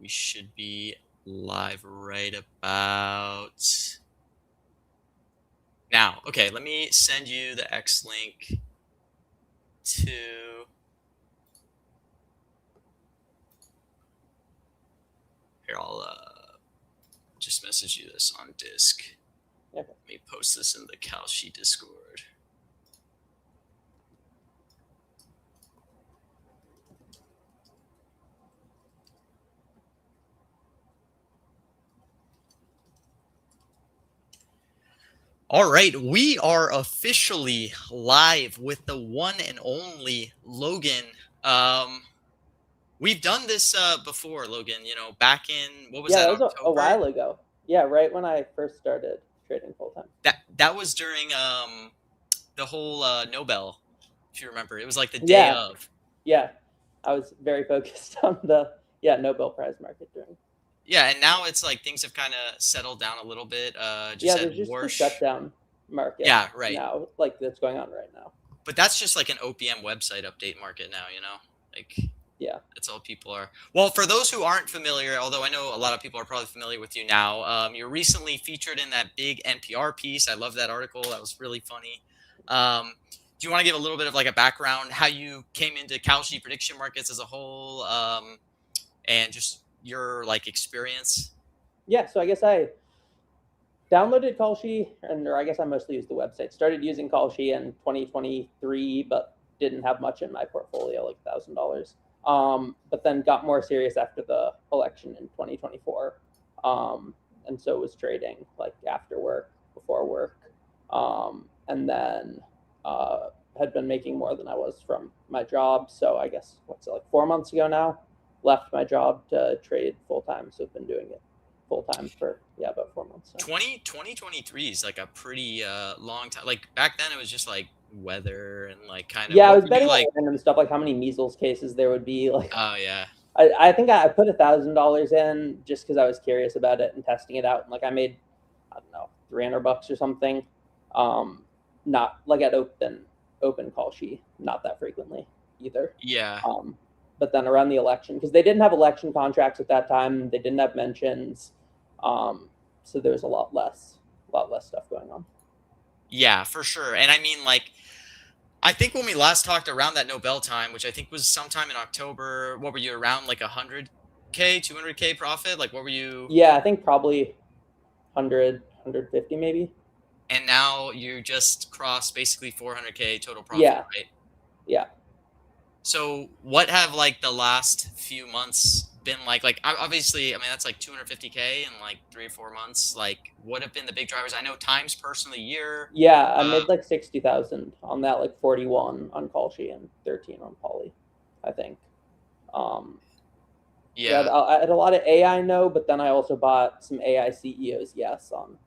We should be live right about now. Okay, let me send you the X link to here. I'll just message you this on Disc. Okay. Let me post this in the Kalshi Discord. All right, we are officially live with the one and only Logan. We've done this before, Logan. You know, back in what was Yeah, that, that was a October? while ago. Yeah, right when I first started trading full time. That was during the whole Nobel, if you remember. It was like the day Yeah, of. yeah. I was very focused on the Nobel Prize market during. Yeah, and now it's like things have kind of settled down a little bit. Just Yeah, had there's just the Warsh. shutdown market Yeah, right. now, like that's going on right now. But that's just like an OPM website update market now, you know? Like, Yeah. that's all people are. Well, for those who aren't familiar, although I know a lot of people are probably familiar with you now, you're recently featured in that big NPR piece. I love that article. That was really funny. Do you want to give a little bit of like a background, how you came into Kalshi prediction markets as a whole, and just your like experience? Yeah, so I guess I downloaded Kalshi, or I guess I mostly used the website. Started using Kalshi in 2023, but didn't have much in my portfolio, like $1,000. But then got more serious after the election in 2024, and so was trading like after work, before work, and then had been making more than I was from my job. So I guess what's it, like 4 months ago now, left my job to trade full time. So I've been doing it full time for about 4 months now. 2023 is like a pretty long time. Like back then it was just like weather and like kind of Yeah, I what was were you betting like? on random stuff like how many measles cases there would be. Like Oh yeah. I think I put $1,000 in just because I was curious about it and testing it out. And like I made, I don't know, $300 or something. Not like at open Kalshi, not that frequently either. Yeah. But then around the election, because they didn't have election contracts at that time, they didn't have mentions, so there's a lot less stuff going on. Yeah, for sure. And I mean, like, I think when we last talked around that Nobel time, which I think was sometime in October, what were you around like 100K, 200K profit? Like, what were you? Yeah, I think probably 150 maybe. And now you just crossed basically 400K total profit, Yeah, right? yeah. So, what have like the last few months been like? Like, obviously, I mean, that's like 250K in like 3 or 4 months. Like, what have been the big drivers? I know times personally year. Yeah, I made like 60,000 on that, like 41 on Kalshi and 13 on Poly, I think. Um, yeah, Yeah, I had a lot of AI no, but then I also bought some AI CEOs yes on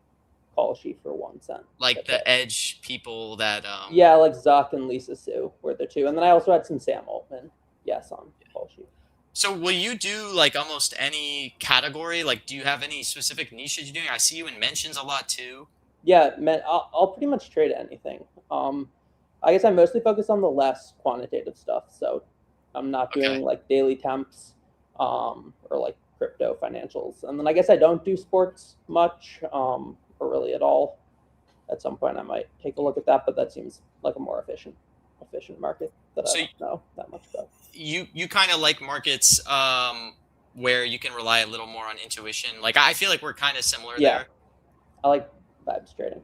Kalshi for 1 cent. like That's it. the edge people that Yeah, like Zuck and Lisa Su were the two, and then I also had some Sam Altman yes on Kalshi. So will you do like almost any category? Like, do you have any specific niches you're doing? I see you in mentions a lot too. Yeah, man, I'll pretty much trade anything. I guess I mostly focus on the less quantitative stuff, so I'm not Okay. doing like daily temps, or like crypto financials. And then I guess I don't do sports much, or really at all. At some point, I might take a look at that, but that seems like a more efficient market that I So don't know that much about. you kind of like markets where you can rely a little more on intuition. Like I feel like we're kind of similar Yeah, there. I like vibes trading.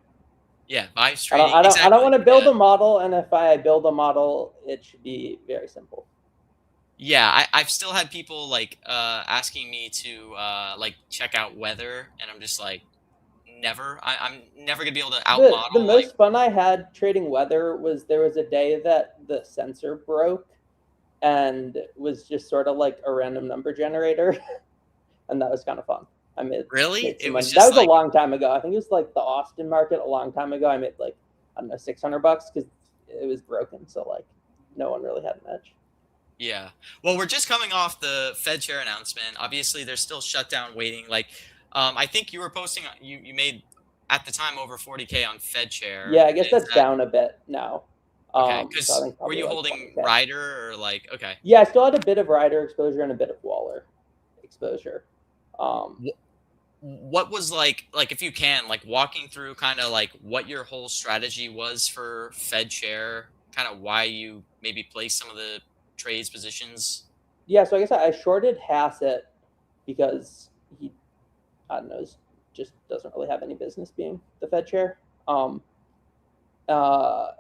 Yeah, vibes I don't trading. I don't I don't Exactly. want to build Yeah. a model, and if I build a model, it should be very simple. Yeah, I've still had people like asking me to like check out weather, and I'm just like never. I'm never gonna be able to The outmodel like. most fun I had trading weather was there was a day that the sensor broke and was just sort of like a random number generator, and that was kind of fun. I Really? made some It money. was That just was a like. long time ago. I think it was like the Austin market a long time ago. I made like, I don't know, $600 because it was broken, so like no one really had an edge. Yeah. Well, we're just coming off the Fed chair announcement. Obviously, there's still shutdown waiting. Like, I think you were posting, you made at the time over 40K on Fed chair. Yeah, I guess Is that's that down a bit now. okay? So I Because think were probably you like holding 20K. Rider or like, okay. Yeah, I still had a bit of rider exposure and a bit of Waller exposure. What was like if you can, like, walking through kind of like what your whole strategy was for Fed share, kind of why you maybe placed some of the trades positions. Yeah, so I guess I shorted Hassett because he, I don't know, just doesn't really have any business being the Fed chair.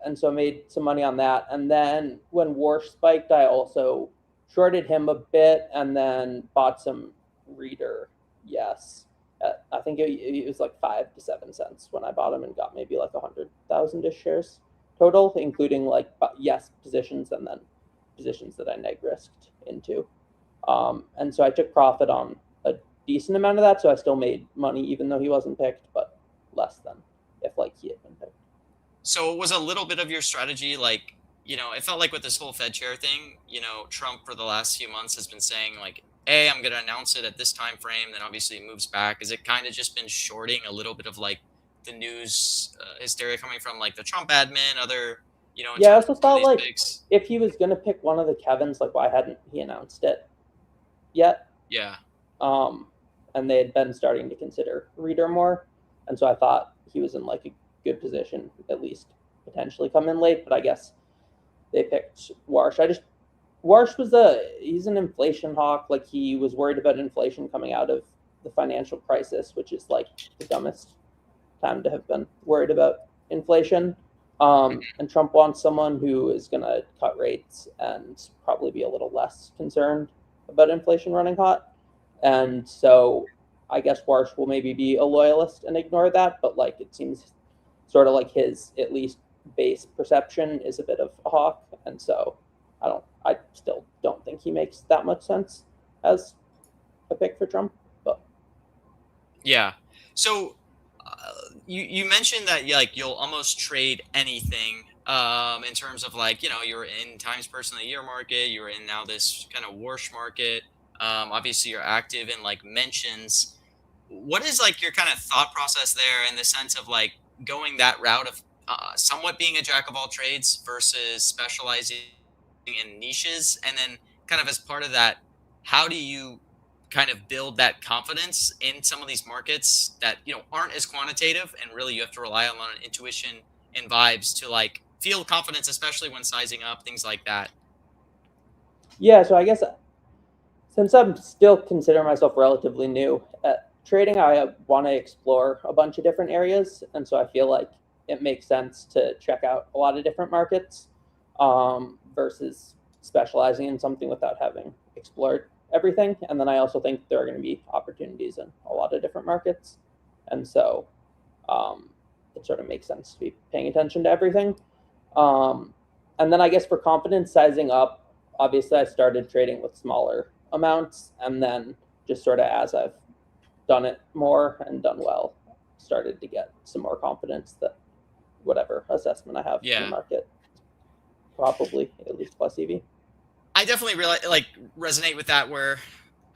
And so I made some money on that. And then when Warsh spiked, I also shorted him a bit and then bought some Reader. Yes. I think it was like 5 to 7 cents when I bought him and got maybe like 100,000-ish shares total, including like yes positions and then positions that I neg risked into. And so I took profit on a decent amount of that. So I still made money even though he wasn't picked, but less than if like he had been picked. So it was a little bit of your strategy, like, it felt like with this whole Fed chair thing, Trump for the last few months has been saying like, hey, I'm going to announce it at this time frame. Then obviously it moves back. Is it kind of just been shorting a little bit of like the news hysteria coming from like the Trump admin, other, in Yeah, I terms also of some of thought these like picks? if he was gonna pick one of the Kevins, like why hadn't he announced it yet? Yeah. And they had been starting to consider Reader more, and so I thought he was in like a good position, at least potentially come in late. But I guess they picked Warsh. Warsh he's an inflation hawk. Like he was worried about inflation coming out of the financial crisis, which is like the dumbest time to have been worried about inflation. And Trump wants someone who is going to cut rates and probably be a little less concerned about inflation running hot. And so I guess Warsh will maybe be a loyalist and ignore that, but like it seems sort of like his at least base perception is a bit of a hawk. And so I still don't think he makes that much sense as a pick for Trump. But Yeah. So you mentioned that like you'll almost trade anything in terms of like, you're in Times Person of the Year market, you're in now this kind of Warsh market. Obviously you're active in like mentions. What is like your kind of thought process there in the sense of like going that route of somewhat being a jack of all trades versus specializing in niches? And then kind of as part of that, how do you kind of build that confidence in some of these markets that aren't as quantitative, and really you have to rely on intuition and vibes to like feel confidence, especially when sizing up things like that? yeah, so I guess since I'm still considering myself relatively new at trading, I want to explore a bunch of different areas. And so I feel like it makes sense to check out a lot of different markets versus specializing in something without having explored everything. And then I also think there are going to be opportunities in a lot of different markets. And so it sort of makes sense to be paying attention to everything. And then I guess for confidence sizing up, obviously I started trading with smaller amounts, and then just sort of as I've done it more and done well, started to get some more confidence that whatever assessment I have in the market, probably at least plus EV. I definitely resonate with that, where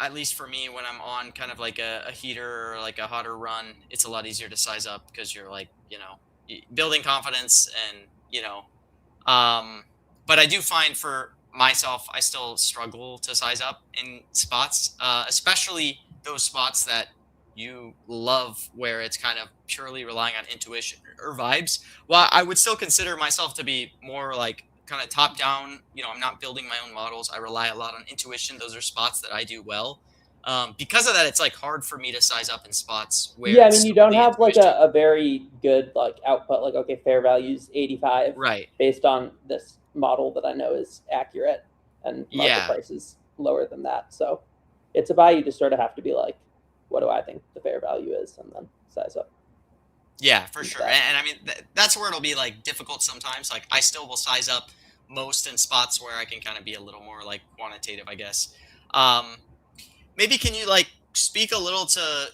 at least for me, when I'm on kind of like a heater or like a hotter run, it's a lot easier to size up because you're like, building confidence and, but I do find for myself, I still struggle to size up in spots, especially those spots that you love where it's kind of purely relying on intuition or vibes. Well, I would still consider myself to be more like kind of top down. I'm not building my own models. I rely a lot on intuition. Those are spots that I do well. Because of that, it's like hard for me to size up in spots where Yeah, I it's mean, you don't solely have like intuition. a very good like output, like okay, fair value's 85 Right. based on this model that I know is accurate, and market Yeah. price is lower than that. So it's a buy. You just sort of have to be like, what do I think the fair value is, and then size up. Yeah, for sure. That. And I mean, that's where it'll be like difficult sometimes. Like I still will size up most in spots where I can kind of be a little more like quantitative, I guess. Um, Maybe can you like speak a little to,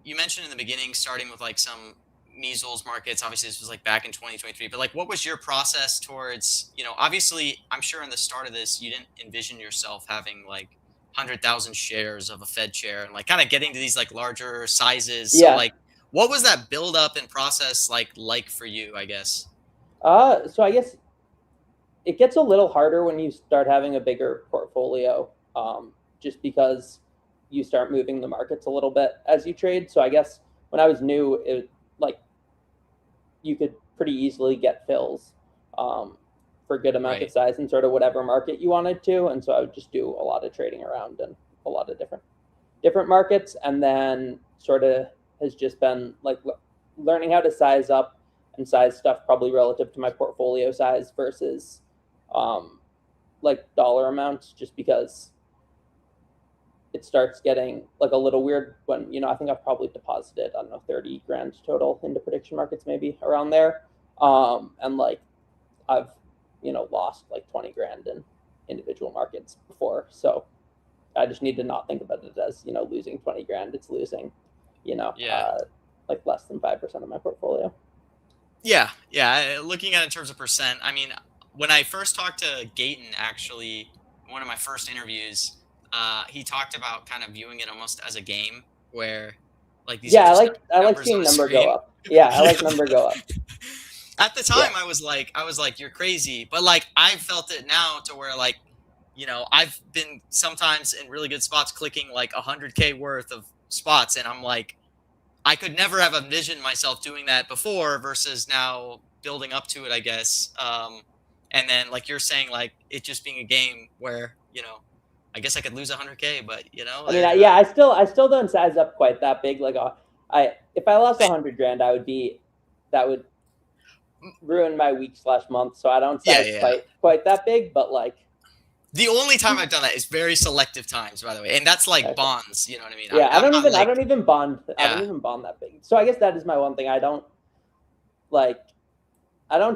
you mentioned in the beginning starting with like some measles markets. Obviously this was like back in 2023, but like what was your process towards, obviously I'm sure in the start of this you didn't envision yourself having like 100,000 shares of a Fed chair and like kind of getting to these like larger sizes. So Yeah. like what was that build up and process like for you, I guess? So I guess it gets a little harder when you start having a bigger portfolio, just because you start moving the markets a little bit as you trade. So I guess when I was new, it like you could pretty easily get fills for good amount of size in sort of whatever market you wanted to. And so I would just do a lot of trading around in a lot of different markets, and then sort of has just been like learning how to size up and size stuff probably relative to my portfolio size versus like dollar amounts, just because it starts getting like a little weird when, you know, I think I've probably deposited, I don't know, 30 grand total into prediction markets, maybe around there. And like I've, you know, lost like 20 grand in individual markets before. So I just need to not think about it as, you know, losing 20 grand. It's losing, you know, like less than 5% of my portfolio. Yeah. Looking at it in terms of percent, I mean, when I first talked to Gayton, actually, one of my first interviews, he talked about kind of viewing it almost as a game where, like, these are just I like numbers seeing on a number screen. go up. Yeah, I like number go up. At the time, I was like, you're crazy. But like, I felt it now to where, like, you know, I've been sometimes in really good spots clicking like 100K worth of spots, and I'm like, I could never have envisioned myself doing that before versus now building up to it, I guess. And then, like you're saying, like it just being a game where, you know, I guess I could lose 100K, but you know, I mean, I still don't size up quite that big. Like, if I lost 100 grand, that would ruin my week/month. So I don't size quite that big, but like. The only time I've done that is very selective times, by the way, and that's like bonds. You know what I mean? Yeah, I don't even bond. I don't even bond that big. So I guess that is my one thing. I don't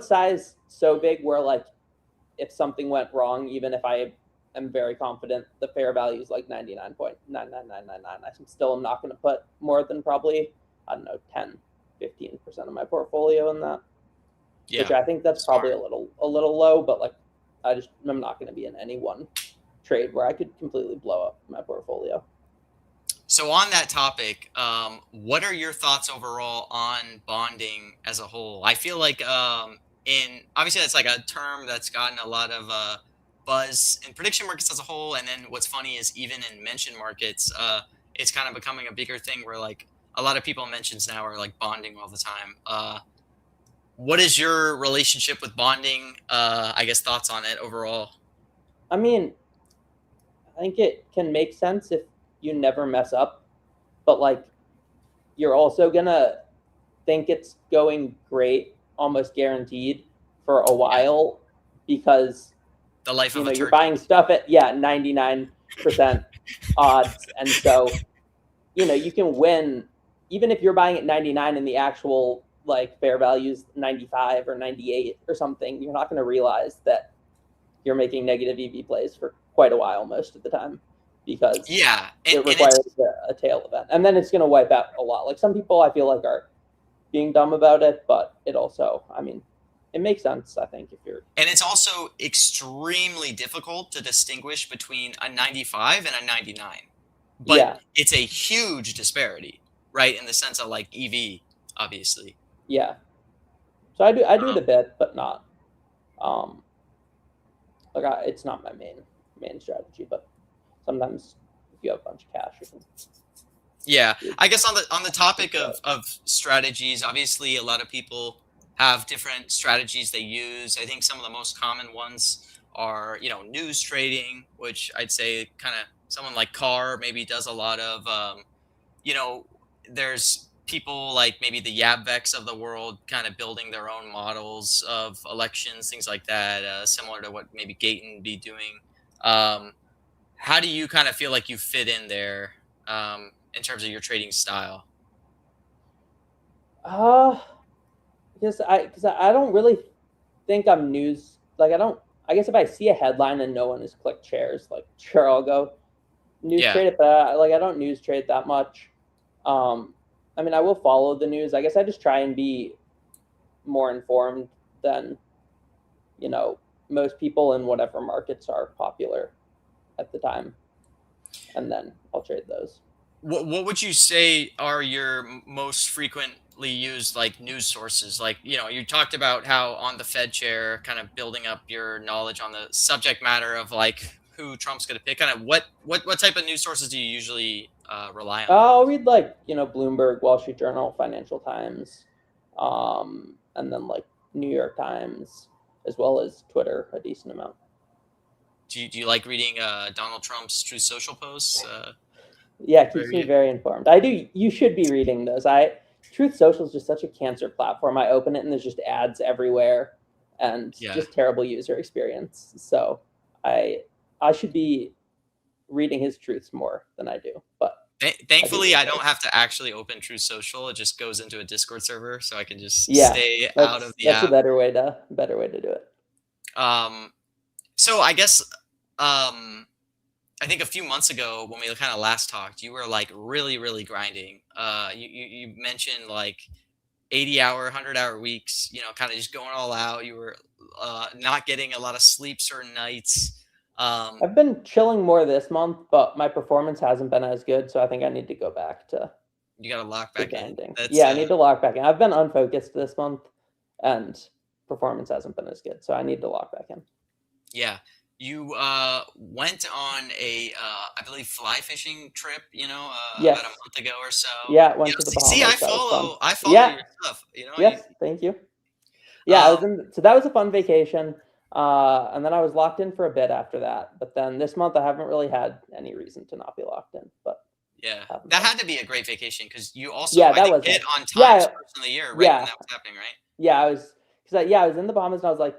size so big where like if something went wrong, even if I am very confident the fair value is like 99.99999, I still am not going to put more than probably, I don't know, 10-15% of my portfolio in that. Yeah. Which I think that's probably a little low, but like I'm not going to be in any one trade where I could completely blow up my portfolio. So on that topic, what are your thoughts overall on bonding as a whole? I feel like obviously that's like a term that's gotten a lot of buzz in prediction markets as a whole, and then what's funny is even in mention markets, it's kind of becoming a bigger thing where like a lot of people in mentions now are like bonding all the time. What is your relationship with bonding? I guess thoughts on it overall. I mean, I think it can make sense if you never mess up, but like you're also gonna think it's going great, almost guaranteed for a while, because the life of a turkey. You're buying stuff at 99% odds, and so you can win even if you're buying at 99 and the actual like fair value's 95 or 98 or something. You're not going to realize that you're making negative EV plays for quite a while most of the time, because it requires a tail event, and then it's going to wipe out a lot. Like some people I feel like are being dumb about it, but it also, I mean, it makes sense, I think, if you're. And it's also extremely difficult to distinguish between a 95 and a 99. But it's a huge disparity, right? In the sense of like EV, obviously. Yeah. So I do it a bit, but not. It's not my main strategy, but sometimes if you have a bunch of cash, you can. Yeah, I guess on the topic of strategies, obviously a lot of people have different strategies they use. I think some of the most common ones are, news trading, which I'd say kind of someone like Carr maybe does a lot of. There's people like maybe the Yabvex of the world kind of building their own models of elections, things like that, similar to what maybe Gayton would be doing. How do you kind of feel like you fit in there in terms of your trading style? Because I don't really think I'm news. Like I guess if I see a headline and no one has clicked shares, like sure I'll go news trade it, but I don't news trade that much. I mean, I will follow the news. I guess I just try and be more informed than, most people in whatever markets are popular at the time. And then I'll trade those. What would you say are your most frequently used like news sources? Like, you talked about how on the Fed chair, kind of building up your knowledge on the subject matter of like who Trump's going to pick? Kind of what type of news sources do you usually rely on? I'll read like Bloomberg, Wall Street Journal, Financial Times, and then like New York Times, as well as Twitter a decent amount. Do you like reading Donald Trump's Truth Social posts? Yeah, it keeps me very informed. I do. You should be reading those. Truth Social is just such a cancer platform. I open it and there's just ads everywhere, and just terrible user experience. So I should be reading his truths more than I do. But thankfully, I don't have to actually open Truth Social. It just goes into a Discord server, so I can just stay out of the app. That's a better way to do it. So I guess I think a few months ago when we kind of last talked, you were like really, really grinding. You mentioned like 80-hour, 100-hour weeks, kind of just going all out. You were not getting a lot of sleep certain nights. I've been chilling more this month, but my performance hasn't been as good, so I think I need to go back to. You got to lock back in. I need to lock back in. I've been unfocused this month, and performance hasn't been as good, so I need to lock back in. Yeah. You went on a, I believe, fly fishing trip, about a month ago or so. Yeah, went to the Bahamas. See, I follow your stuff. Yes, thank you. Yeah, so that was a fun vacation. And then I was locked in for a bit after that. But then this month I haven't really had any reason to not be locked in. But yeah, that had to be a great vacation because you also hit on time first in the year, right? When that was happening, right? Yeah, I was in the Bahamas and I was like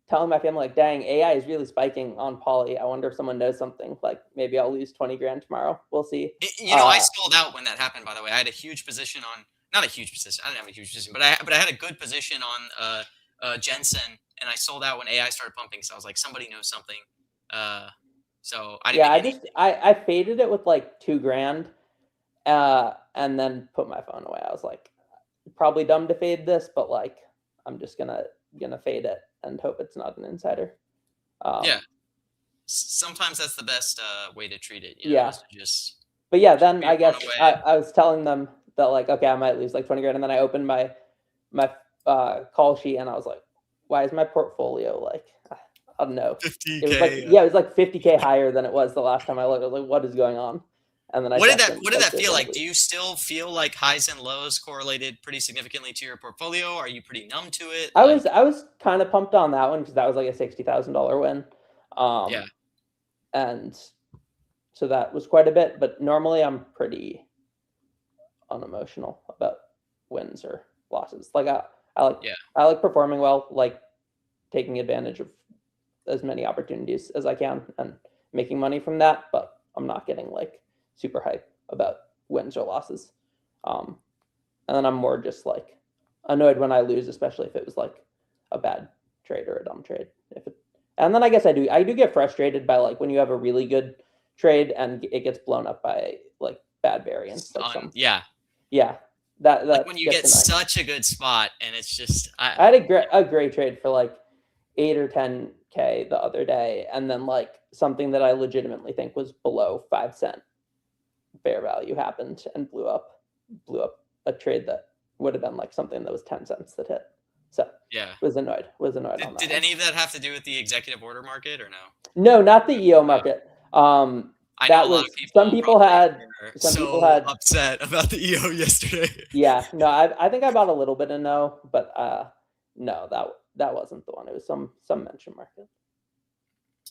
telling my family, like, dang, AI is really spiking on Poly. I wonder if someone knows something. Like, maybe I'll lose 20 grand tomorrow. We'll see. I sold out when that happened, by the way. I had a huge position on, not a huge position. I didn't have a huge position, but I had a good position on Jensen, and I sold out when AI started pumping. So I was like, somebody knows something. So I didn't. I faded it with like 2 grand, and then put my phone away. I was like, probably dumb to fade this, but like, I'm just gonna fade it and hope it's not an insider. Yeah, sometimes that's the best way to treat it. But yeah, then I guess I was telling them that like, okay, I might lose like 20 grand, and then I opened my call sheet and I was like, why is my portfolio like, I don't know, 50K? It was like, it was like 50K higher than it was the last time I looked. I was like, what is going on? And then what did that feel like? Do you still feel like highs and lows correlated pretty significantly to your portfolio? Are you pretty numb to it? I was kind of pumped on that one because that was like a $60,000 win. And so that was quite a bit. But normally I'm pretty unemotional about wins or losses. Like I like performing well, like taking advantage of as many opportunities as I can and making money from that. But I'm not getting like super hype about wins or losses. And then I'm more just like annoyed when I lose, especially if it was like a bad trade or a dumb trade. And then I guess I do get frustrated by like when you have a really good trade and it gets blown up by like bad variance. Like that like when you get such a good spot and it's just I had a great trade for like 8 or 10K the other day, and then like something that I legitimately think was below 5 cent fair value happened and blew up a trade that would have been like something that was 10 cents that hit. So was annoyed on that. Did any of that have to do with the executive order market or no? No, not the EO market. I know a lot of people. Some people had upset about the EO yesterday. Yeah, no, I think I bought a little bit of no, but no, that wasn't the one. It was some mention market.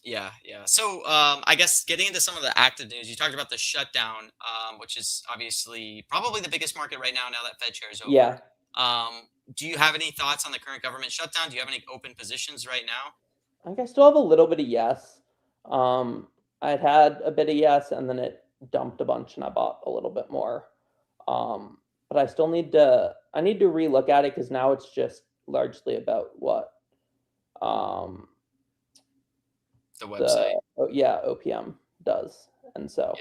Yeah. So I guess getting into some of the active news, you talked about the shutdown, which is obviously probably the biggest market right now that Fed chair is over. Yeah. Do you have any thoughts on the current government shutdown? Do you have any open positions right now? I think I still have a little bit of yes. I'd had a bit of yes, and then it dumped a bunch, and I bought a little bit more. But I still need to relook at it because now it's just largely about what the website. OPM does, and so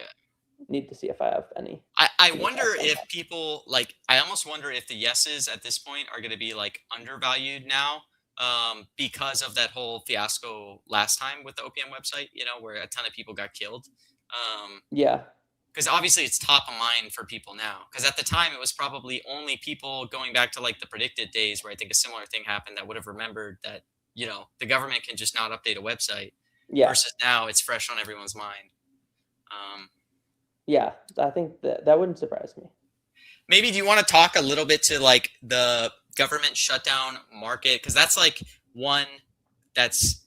need to see if I have any. I wonder if people like. I almost wonder if the yeses at this point are going to be like undervalued now. Because of that whole fiasco last time with the OPM website, where a ton of people got killed. Because obviously it's top of mind for people now. Because at the time it was probably only people going back to like the predicted days where I think a similar thing happened that would have remembered that, the government can just not update a website. Yeah. versus now it's fresh on everyone's mind. Yeah, I think that wouldn't surprise me. Maybe do you want to talk a little bit to like the government shutdown market? Because that's like one that's,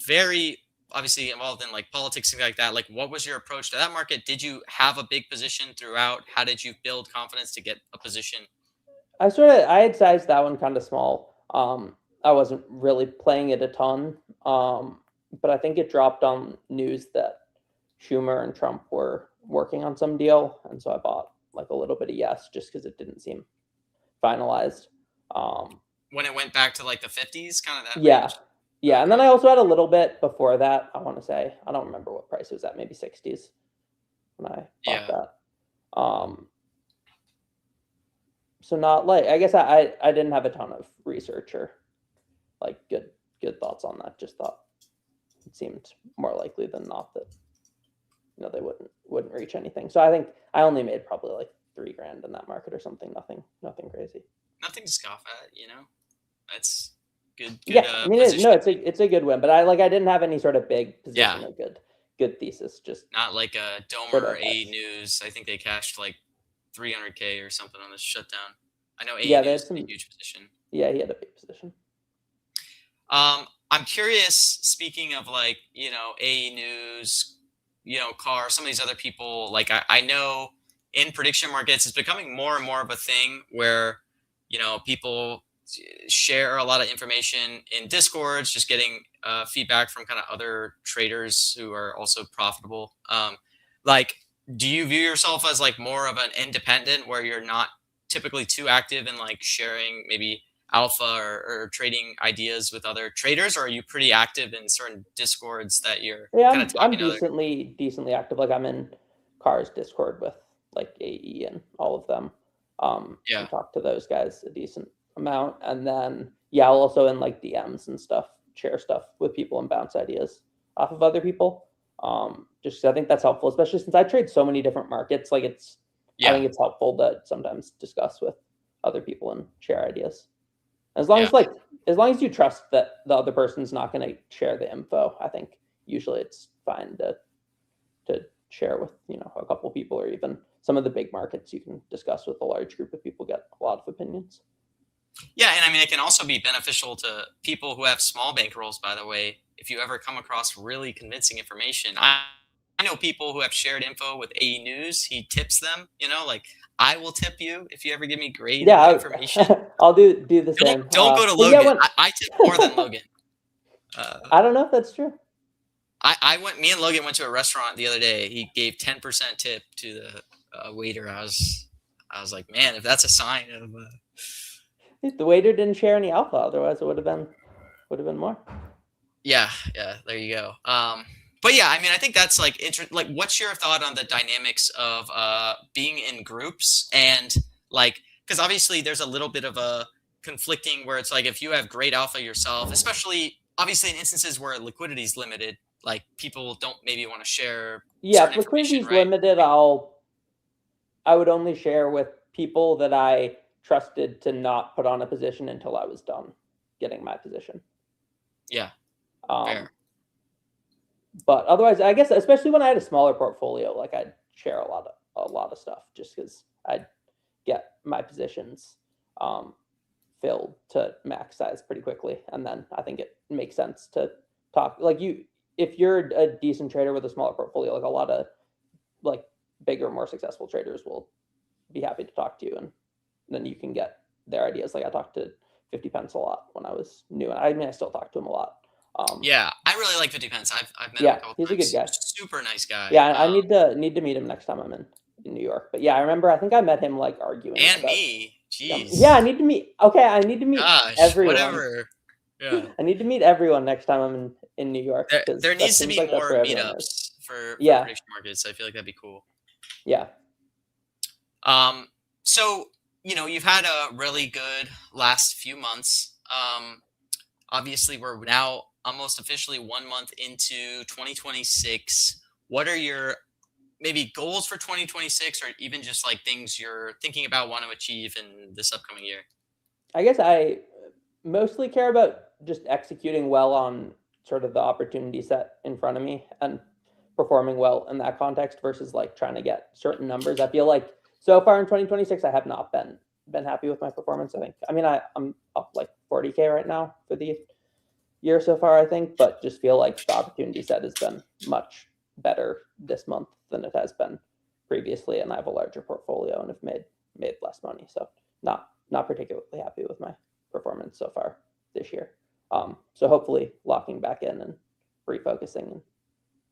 very obviously involved in like politics, things like that. Like, what was your approach to that market? Did you have a big position throughout? How did you build confidence to get a position? I had sized that one kind of small. I wasn't really playing it a ton. But I think it dropped on news that Schumer and Trump were working on some deal, and so I bought like a little bit of yes just because it didn't seem finalized. When it went back to like the 50s, kind of that Yeah, range? yeah, and then Okay. I also had a little bit before that. I want to say I don't remember what price it was at, maybe 60s when I bought Yeah. that. So not like I guess I didn't have a ton of research or like good thoughts on that. Just thought it seemed more likely than not that they wouldn't reach anything. So I think I only made probably like $3,000 in that market or something. Nothing crazy. Nothing to scoff at, That's good. Yeah, I mean Position. no, it's a good win, but I didn't have any sort of big position Yeah. or good thesis. Just Not like a sort Domer of A News. I think they cashed like 300K or something on this shutdown. I know A yeah, they News had is a some. huge position. Yeah, he had a big position. I'm curious, speaking of like, A News, Car, some of these other people, like I know in prediction markets, it's becoming more and more of a thing where, people share a lot of information in Discords, just getting feedback from kind of other traders who are also profitable. Like, do you view yourself as like more of an independent where you're not typically too active in like sharing maybe alpha or trading ideas with other traders, or are you pretty active in certain discords that you're Yeah, kind of I'm talking to other? decently active. Like I'm in Cars Discord with like AE and all of them. Yeah. And talk to those guys a decent amount, and then yeah, I'll also in like DMs and stuff, share stuff with people and bounce ideas off of other people. Just 'cause I think that's helpful, especially since I trade so many different markets. Like I Yeah. think it's helpful to sometimes discuss with other people and share ideas. As Yeah. long as you trust that the other person's not going to share the info, I think usually it's fine to share with a couple people, or even some of the big markets you can discuss with a large group of people, get a lot of opinions. Yeah, and I mean, it can also be beneficial to people who have small bankrolls, by the way. If you ever come across really convincing information, I know people who have shared info with AE News. He tips them, like, I will tip you if you ever give me great Yeah, information. I'll do the same. Don't go to But yeah, Logan. I tip more than Logan. I don't know if that's true. Me and Logan went to a restaurant the other day. He gave 10% tip to the waiter. I was like, man, if that's a sign of. The waiter didn't share any alpha, otherwise it would have been more. Yeah, there you go. But yeah, I mean, I think that's like like, what's your thought on the dynamics of being in groups and like, because obviously there's a little bit of a conflicting where it's like if you have great alpha yourself, especially obviously in instances where liquidity is limited, like people don't maybe want to share Yeah, certain if liquidity information, is right? limited, I would only share with people that I trusted to not put on a position until I was done getting my position. Yeah, Um, fair. but otherwise, I guess especially when I had a smaller portfolio, like I'd share a lot of stuff just because I'd get my positions filled to max size pretty quickly, and then I think it makes sense to talk like you if you're a decent trader with a smaller portfolio, like a lot of like bigger, more successful traders will be happy to talk to you, and then you can get their ideas. Like I talked to 50 Pence a lot when I was new, and I mean I still talk to him a lot. Yeah, I really like 50 Pence. I've met him a Yeah, couple he's a good times. guy. Super nice guy. Yeah, I need to meet him next time I'm in New York. But yeah, I remember I think I met him like arguing And about. me. Yeah, Jeez. I need to meet. Okay, I need to meet Gosh, everyone. whatever. Yeah. I need to meet everyone next time I'm in New York, because There that needs to seems be like that's more where everyone is. meetups for Yeah, prediction markets. I feel like that'd be cool. yeah. So you've had a really good last few months. Obviously, we're now almost officially 1 month into 2026. What are your maybe goals for 2026, or even just like things you're thinking about want to achieve in this upcoming year? I guess I mostly care about just executing well on sort of the opportunity set in front of me and performing well in that context versus like trying to get certain numbers. I feel like so far in 2026, I have not been happy with my performance. I think. I mean, I'm up like 40K right now for the year so far, I think, but just feel like the opportunity set has been much better this month than it has been previously, and I have a larger portfolio and have made less money. So not particularly happy with my performance so far this year. So hopefully locking back in and refocusing and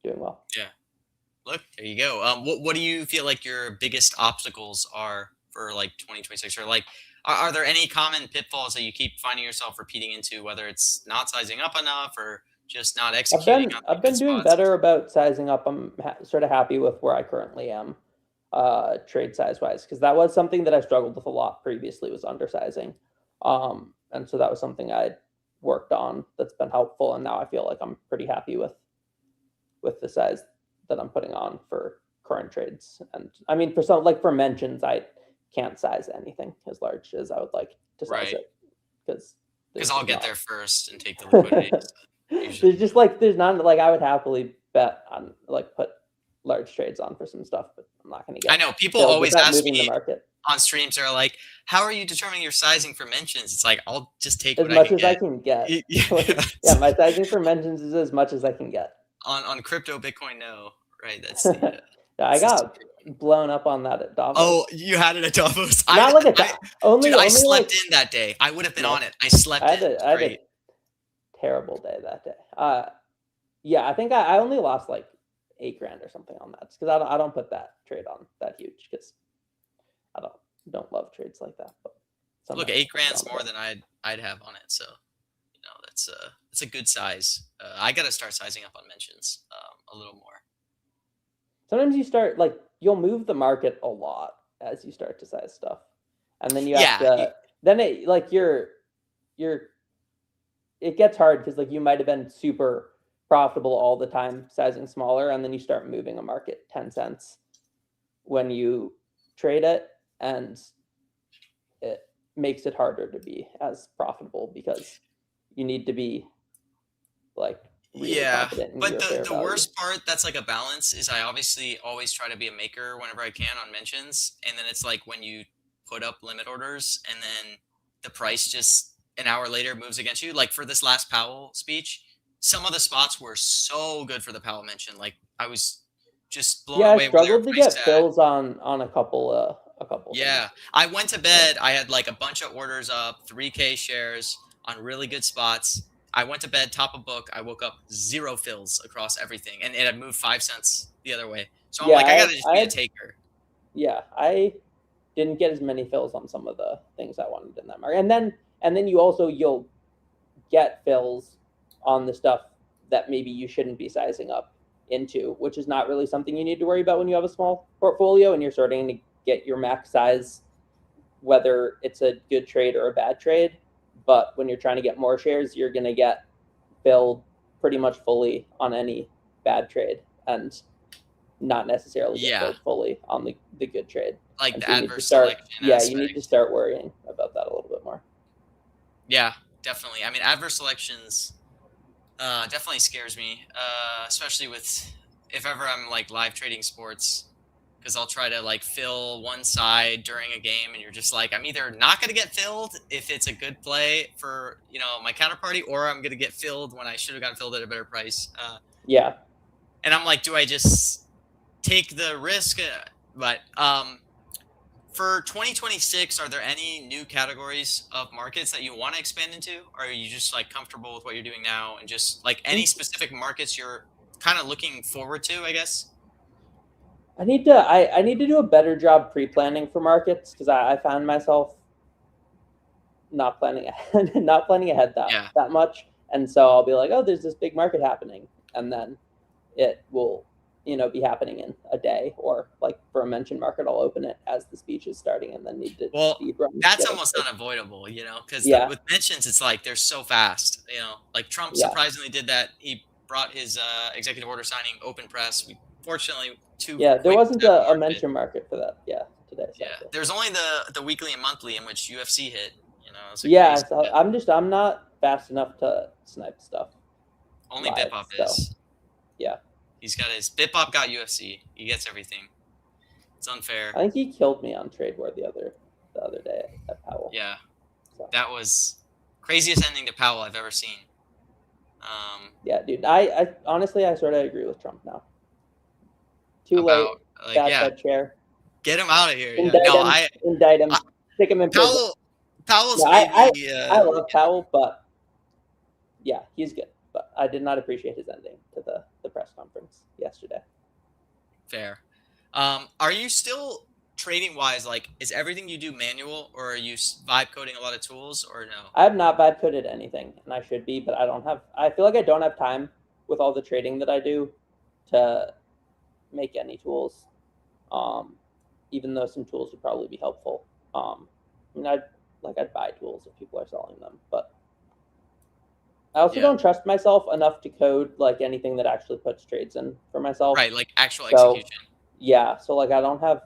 doing well. Yeah. Look, there you go. What do you feel like your biggest obstacles are for like 2026, or like are there any common pitfalls that you keep finding yourself repeating into, whether it's not sizing up enough or just not executing on I've good been doing spots? better about sizing up. I'm sort of happy with where I currently am, trade size wise, because that was something that I struggled with a lot previously was undersizing, and so that was something I worked on that's been helpful, and now I feel like I'm pretty happy with the size that I'm putting on for current trades. And I mean, for some like for mentions, I can't size anything as large as I would like to size Right. it because Because there's I'll just get not. there first and take the liquidity. Usually. There's just like there's not like I would happily bet on like put large trades on for some stuff, but I'm not going to I get know people filled always without ask moving the me market on streams, they're like, "How are you determining your sizing for mentions?" It's like I'll just take as what I much can as I get. can get. Like, yeah, Yes. my sizing for mentions is as much as I can get. On crypto, Bitcoin, no. Right. Yeah, I That's the got secret. blown up on that at Oh, Davos. you had it at Davos. Not like Dude, only I only slept like in that day. I would have been on nice. it. I slept in. It was I had a great. terrible day that day. Yeah, I think I only lost like 8 grand or something on that because I don't put that trade on that huge because I don't love trades like that. But Look, sometimes 8 grand's on the more bet. than I'd have on it. So that's a good size. I gotta start sizing up on mentions a little more. Sometimes you start like you'll move the market a lot as you start to size stuff, and then you have Yeah, to then it like you're it gets hard because like you might have been super profitable all the time sizing smaller, and then you start moving a market 10 cents when you trade it, and it makes it harder to be as profitable because you need to be like really yeah. confident in But your fair the value. worst part that's like a balance is I obviously always try to be a maker whenever I can on mentions, and then it's like when you put up limit orders and then the price just an hour later moves against you. Like for this last Powell speech, some of the spots were so good for the Powell mention. Like I was just blown Yeah, I away where they were struggled to priced get at. fills on a couple things. Yeah, I went to bed. I had like a bunch of orders up, 3K shares on really good spots. I went to bed, top of book. I woke up 0 fills across everything, and it had moved 5 cents the other way. So I'm Yeah, like, I gotta just I be a had taker. yeah, I didn't get as many fills on some of the things I wanted in that market. And then you'll get fills on the stuff that maybe you shouldn't be sizing up into, which is not really something you need to worry about when you have a small portfolio and you're starting to get your max size, whether it's a good trade or a bad trade. But when you're trying to get more shares, you're going to get filled pretty much fully on any bad trade and not necessarily get Yeah, filled fully on the good trade. like And the so you need to adverse start, selection yeah, you need to aspect. start worrying about that a little bit more. Yeah, definitely. I mean, adverse selections definitely scares me, especially with if ever I'm like live trading sports, because I'll try to like fill one side during a game, and you're just like, I'm either not going to get filled if it's a good play for my counterparty, or I'm going to get filled when I should have gotten filled at a better price. Yeah. And I'm like, do I just take the risk? But for 2026, are there any new categories of markets that you want to expand into? Or are you just like comfortable with what you're doing now and just like any specific markets you're kind of looking forward to, I guess? I need to do a better job pre-planning for markets because I found myself not planning ahead, not planning ahead Yeah. that much, and so I'll be like, oh, there's this big market happening, and then it will be happening in a day, or like for a mention market, I'll open it as the speech is starting and then need to Well, speed run to that's get almost it. unavoidable, because Yeah, with mentions, it's like they're so fast. Like Trump yeah, surprisingly did that. He brought his executive order signing open press. We fortunately too yeah. There quick wasn't to a market. mention market for that. Yeah, today. Yeah, Sadly. there's only the weekly and monthly in which UFC hit. It's a Yeah, crazy. so I'm not fast enough to snipe stuff. Only live. Bitbop So is. yeah, He's got his Bitbop got UFC. He gets everything. It's unfair. I think he killed me on Trade War the other day at Powell. Yeah, So that was craziest ending to Powell I've ever seen. yeah, dude. I honestly I sort of agree with Trump now. Too late. About like Bad yeah, Fed chair. get him out of here. Yeah. Indict No, him. Indict him. I Stick him in prison. Powell's Yeah, maybe. I love Powell, but yeah, he's good. But I did not appreciate his ending to the press conference yesterday. Fair. Are you still trading wise? Like, is everything you do manual, or are you vibe coding a lot of tools, or no? I have not vibe coded anything, and I should be, but I don't have. I feel like I don't have time with all the trading that I do to make any tools. Even though some tools would probably be helpful. I mean, I'd buy tools if people are selling them, but I also Yeah. don't trust myself enough to code like anything that actually puts trades in for myself. Right, like actual So execution. yeah, so like I don't have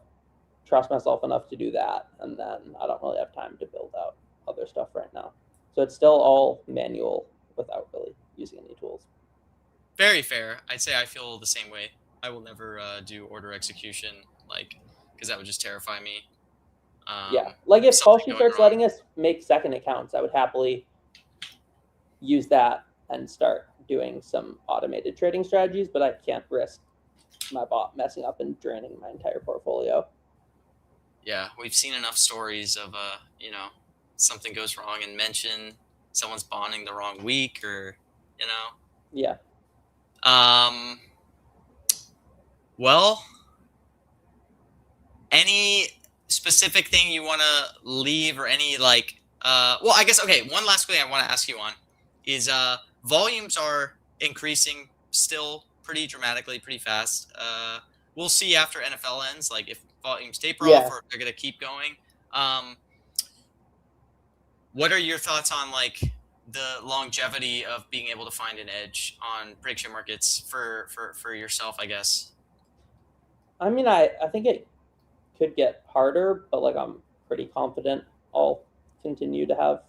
trust myself enough to do that, and then I don't really have time to build out other stuff right now. So it's still all manual without really using any tools. Very fair. I'd say I feel the same way. I will never do order execution, like, because that would just terrify me. Yeah, like if something Kalshi going starts wrong. letting us make second accounts, I would happily use that and start doing some automated trading strategies, but I can't risk my bot messing up and draining my entire portfolio. Yeah, we've seen enough stories of something goes wrong and mention someone's bonding the wrong week, or Yeah. Well, any specific thing you want to leave, or any like well, I guess okay, one last thing I want to ask you on is volumes are increasing still pretty dramatically, pretty fast. We'll see after NFL ends, like if volumes taper off or if they're going to keep going. What are your thoughts on like the longevity of being able to find an edge on prediction markets for yourself, I guess? I mean, I think it could get harder, but like I'm pretty confident I'll continue to have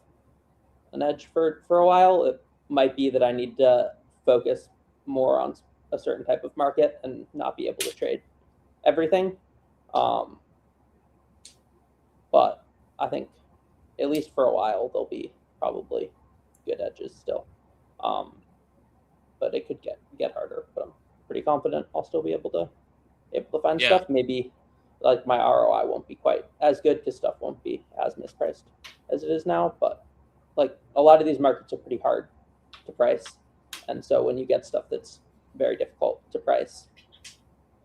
an edge for a while. It might be that I need to focus more on a certain type of market and not be able to trade everything. But I think at least for a while there'll be probably good edges still. But it could get harder. But I'm pretty confident I'll still be able to find stuff. Maybe like my ROI won't be quite as good because stuff won't be as mispriced as it is now. But like a lot of these markets are pretty hard to price, and so when you get stuff that's very difficult to price,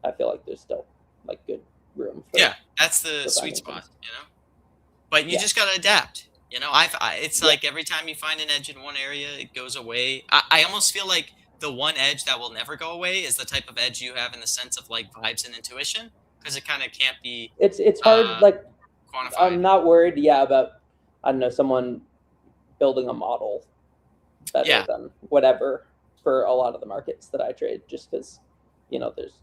I feel like there's still like good room for that's the sweet spot, but you just got to adapt. It's like every time you find an edge in one area, it goes away. I almost feel like the one edge that will never go away is the type of edge you have in the sense of like vibes and intuition, because it kind of can't be. It's hard. Like quantified. I'm not worried. Yeah, about I don't know, someone building a model better than whatever for a lot of the markets that I trade, just because there's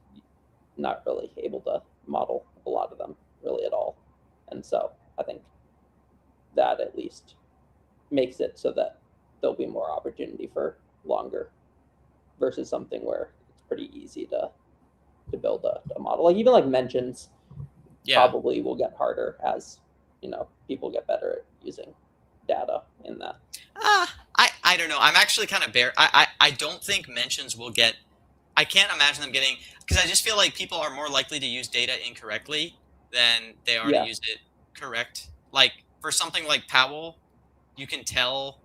not really able to model a lot of them really at all, and so I think that at least makes it so that there'll be more opportunity for longer versus something where it's pretty easy to build a model. Like even like mentions probably will get harder as people get better at using data in that. I don't know. I'm actually kind of I don't think mentions will get. I can't imagine them getting, because I just feel like people are more likely to use data incorrectly than they are to use it correct. Like for something like Powell, you can tell.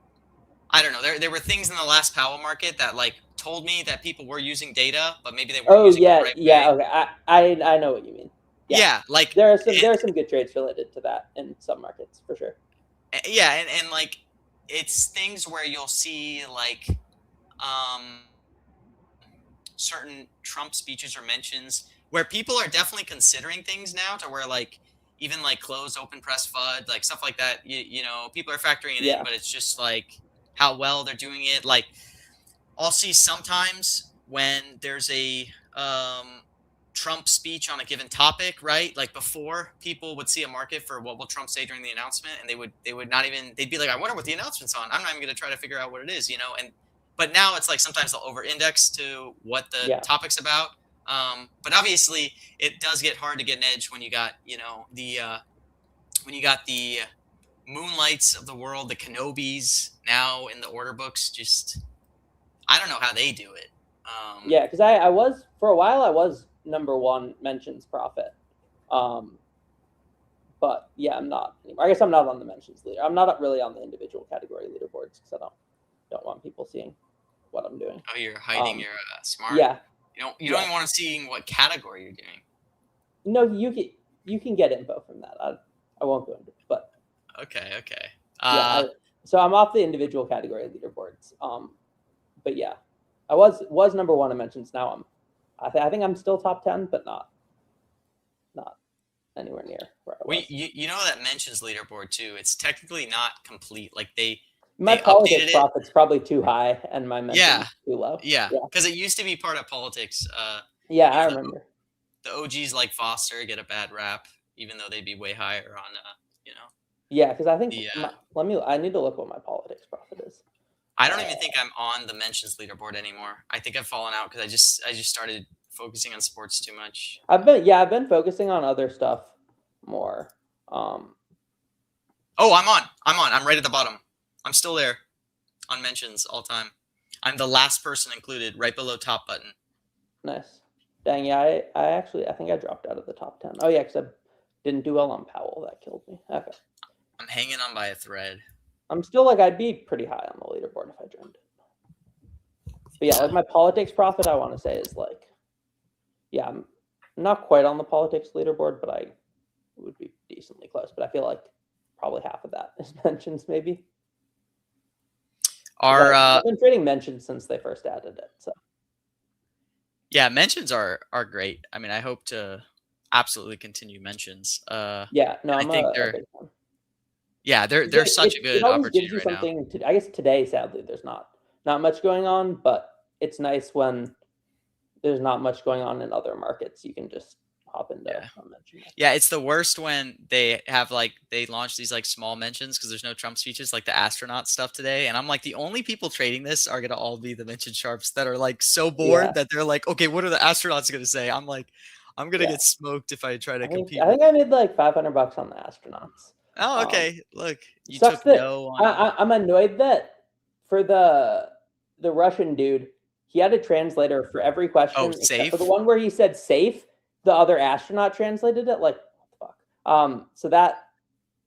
I don't know. There were things in the last Powell market that like told me that people were using data, but maybe they weren't using it the right way. Okay. I know what you mean. Yeah, like there are some good trades related to that in some markets for sure. Yeah, and like it's things where you'll see like certain Trump speeches or mentions where people are definitely considering things now, to where like even like closed open press FUD, like stuff like that, people are factoring it in, but it's just like how well they're doing it. Like I'll see sometimes when there's a Trump speech on a given topic, right? Like before, people would see a market for what will Trump say during the announcement, and they would not even, they'd be like, I wonder what the announcement's on. I'm not even going to try to figure out what it is, but now it's like sometimes they'll over-index to what the Yeah. topic's about. But obviously, it does get hard to get an edge when you got the Moonlights of the world, the Kenobis now in the order books. Just I don't know how they do it. Yeah, because I was for a while I was number one mentions profit. But yeah, I'm not anymore. I guess I'm not on the mentions leader. I'm not really on the individual category leaderboards because I don't want people seeing what I'm doing. Oh, you're hiding your smart. Yeah. You don't even want to see what category you're doing. No, you can get info from that. I won't go into it, but Okay. yeah. So I'm off the individual category leaderboards. But yeah, I was number one in mentions. Now I think I'm still top 10, but not anywhere near where I was. Well, you know that mentions leaderboard too. It's technically not complete. Like my they politics updated it. profit's probably too high, and my mentions too low. Yeah, because it used to be part of politics. Yeah, I remember. The OGs like Foster get a bad rap, even though they'd be way higher on, Yeah, because I think I need to look what my politics profit is. I don't even think I'm on the mentions leaderboard anymore. I think I've fallen out because I just started focusing on sports too much. I've been focusing on other stuff more. Oh, I'm on. I'm right at the bottom. I'm still there on mentions all time. I'm the last person included, right below top button. Nice. Dang, yeah, I think I dropped out of the top 10. Oh yeah, because I didn't do well on Powell. That killed me. Okay. I'm hanging on by a thread. I'm still I'd be pretty high on the leaderboard if I joined it. But yeah, my politics profit I want to say is I'm not quite on the politics leaderboard, but I would be decently close. But I feel like probably half of that is mentions maybe. I've been trading mentions since they first added it. So yeah, mentions are great. I mean, I hope to absolutely continue mentions. Yeah, no, I think they're. Yeah, they're such a good opportunity gives you right something now. I guess today, sadly, there's not much going on, but it's nice when there's not much going on in other markets. You can just hop into a mention. Yeah, it's the worst when they have they launch these small mentions because there's no Trump speeches, like the astronaut stuff today, and I'm like, the only people trading this are gonna all be the mention sharps that are so bored that they're like, okay, what are the astronauts gonna say? I'm like, I'm gonna get smoked if I try to compete. I think I made $500 on the astronauts. Oh, okay. Look, you took no on. I'm annoyed that for the Russian dude, he had a translator for every question except for the one where he said safe. The other astronaut translated it. What the fuck? So that